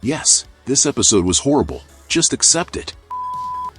Yes, this episode was horrible. Just accept it.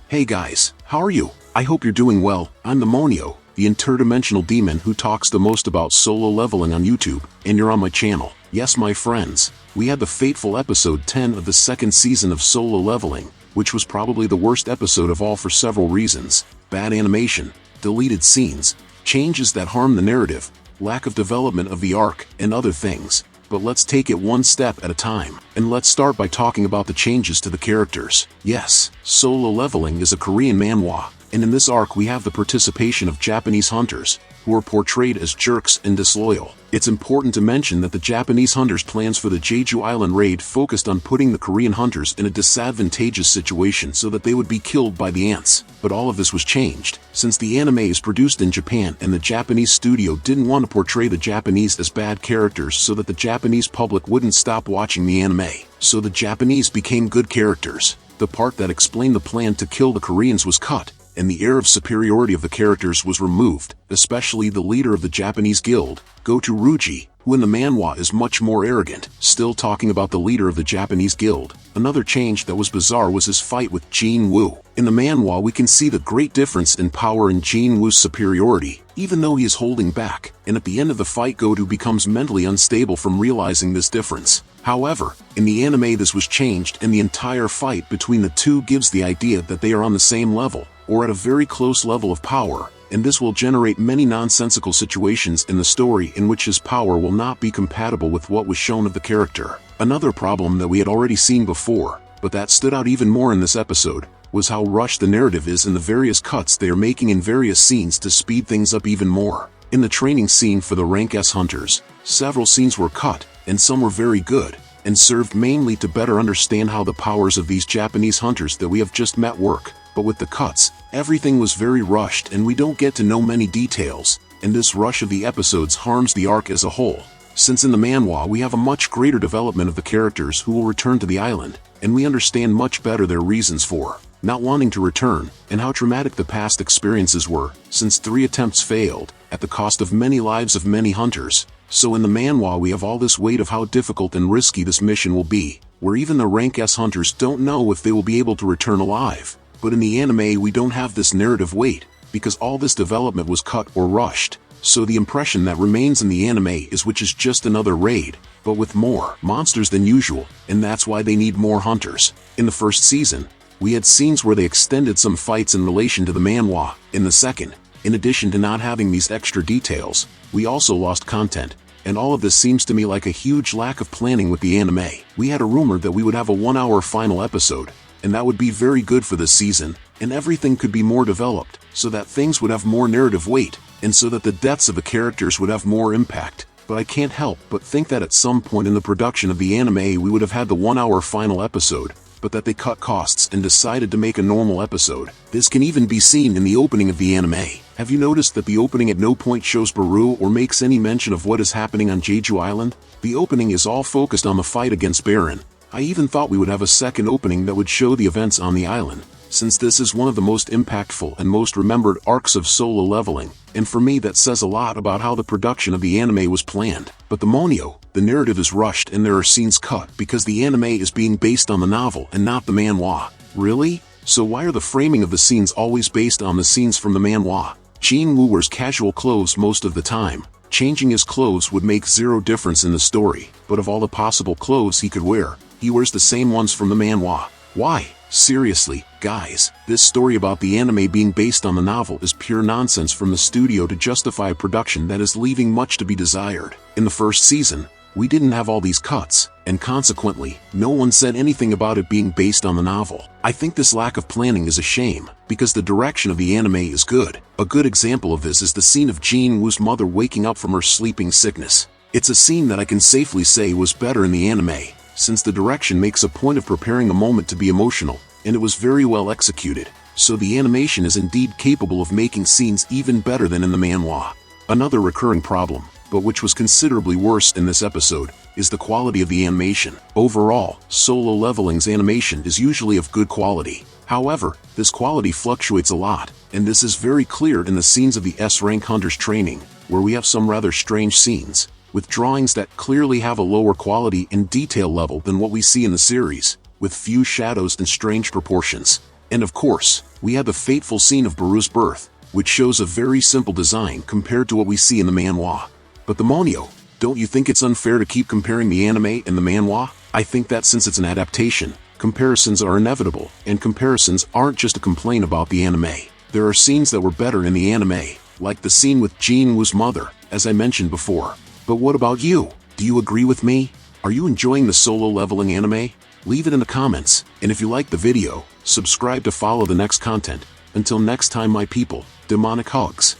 Hey guys, how are you? I hope you're doing well. I'm the Monio, the interdimensional demon who talks the most about solo leveling on YouTube, and you're on my channel. Yes, my friends, we had the fateful episode 10 of the second season of Solo Leveling, which was probably the worst episode of all for several reasons: bad animation, deleted scenes, changes that harm the narrative, lack of development of the arc, and other things. But let's take it one step at a time, and let's start by talking about the changes to the characters. Yes, Solo Leveling is a Korean manhwa, and in this arc we have the participation of Japanese hunters, who are portrayed as jerks and disloyal. It's important to mention that the Japanese hunters' plans for the Jeju Island raid focused on putting the Korean hunters in a disadvantageous situation so that they would be killed by the ants. But all of this was changed, since the anime is produced in Japan and the Japanese studio didn't want to portray the Japanese as bad characters so that the Japanese public wouldn't stop watching the anime. So the Japanese became good characters. The part that explained the plan to kill the Koreans was cut, and the air of superiority of the characters was removed, especially the leader of the Japanese guild, Goto Ruji, who in the manhwa is much more arrogant. Still talking about the leader of the Japanese guild, another change that was bizarre was his fight with Jin Woo. In the manhwa we can see the great difference in power in Jin Woo's superiority, even though he is holding back, and at the end of the fight Goto becomes mentally unstable from realizing this difference. However, in the anime this was changed and the entire fight between the two gives the idea that they are on the same level, or at a very close level of power, and this will generate many nonsensical situations in the story in which his power will not be compatible with what was shown of the character. Another problem that we had already seen before, but that stood out even more in this episode, was how rushed the narrative is in the various cuts they are making in various scenes to speed things up even more. In the training scene for the Rank S hunters, several scenes were cut, and some were very good, and served mainly to better understand how the powers of these Japanese hunters that we have just met work. But with the cuts, everything was very rushed and we don't get to know many details, and this rush of the episodes harms the arc as a whole. Since in the manhwa we have a much greater development of the characters who will return to the island, and we understand much better their reasons for not wanting to return, and how traumatic the past experiences were, since 3 attempts failed, at the cost of many lives of many hunters. So in the manhwa we have all this weight of how difficult and risky this mission will be, where even the Rank S hunters don't know if they will be able to return alive. But in the anime we don't have this narrative weight, because all this development was cut or rushed. So the impression that remains in the anime is which is just another raid, but with more monsters than usual, and that's why they need more hunters. In the first season, we had scenes where they extended some fights in relation to the manhwa. In the second, in addition to not having these extra details, we also lost content, and all of this seems to me like a huge lack of planning with the anime. We had a rumor that we would have a 1-hour final episode, and that would be very good for this season, and everything could be more developed, so that things would have more narrative weight, and so that the deaths of the characters would have more impact. But I can't help but think that at some point in the production of the anime we would have had the 1-hour final episode, but that they cut costs and decided to make a normal episode. This can even be seen in the opening of the anime. Have you noticed that the opening at no point shows Baru or makes any mention of what is happening on Jeju Island? The opening is all focused on the fight against Baron. I even thought we would have a second opening that would show the events on the island, since this is one of the most impactful and most remembered arcs of Solo Leveling, and for me that says a lot about how the production of the anime was planned. But the Monio, the narrative is rushed and there are scenes cut because the anime is being based on the novel and not the manhwa. Really? So why are the framing of the scenes always based on the scenes from the manhwa? Jin Woo wears casual clothes most of the time. Changing his clothes would make zero difference in the story, but of all the possible clothes he could wear, he wears the same ones from the manhwa. Why? Seriously, guys, this story about the anime being based on the novel is pure nonsense from the studio to justify a production that is leaving much to be desired. In the first season, we didn't have all these cuts, and consequently, no one said anything about it being based on the novel. I think this lack of planning is a shame, because the direction of the anime is good. A good example of this is the scene of Jin Woo's mother waking up from her sleeping sickness. It's a scene that I can safely say was better in the anime, since the direction makes a point of preparing a moment to be emotional, and it was very well executed, so the animation is indeed capable of making scenes even better than in the manhwa. Another recurring problem, but which was considerably worse in this episode, is the quality of the animation. Overall, Solo Leveling's animation is usually of good quality. However, this quality fluctuates a lot, and this is very clear in the scenes of the S-rank hunters training, where we have some rather strange scenes. with drawings that clearly have a lower quality and detail level than what we see in the series, with few shadows and strange proportions. And of course, we had the fateful scene of Baru's birth, which shows a very simple design compared to what we see in the manhwa. But the monyo, don't you think it's unfair to keep comparing the anime and the manhwa? I think that since it's an adaptation, comparisons are inevitable, and comparisons aren't just a complaint about the anime. There are scenes that were better in the anime, like the scene with Jin Woo's mother, as I mentioned before. But what about you? Do you agree with me? Are you enjoying the solo leveling anime? Leave it in the comments, and if you like the video, subscribe to follow the next content. Until next time my people, demonic hugs.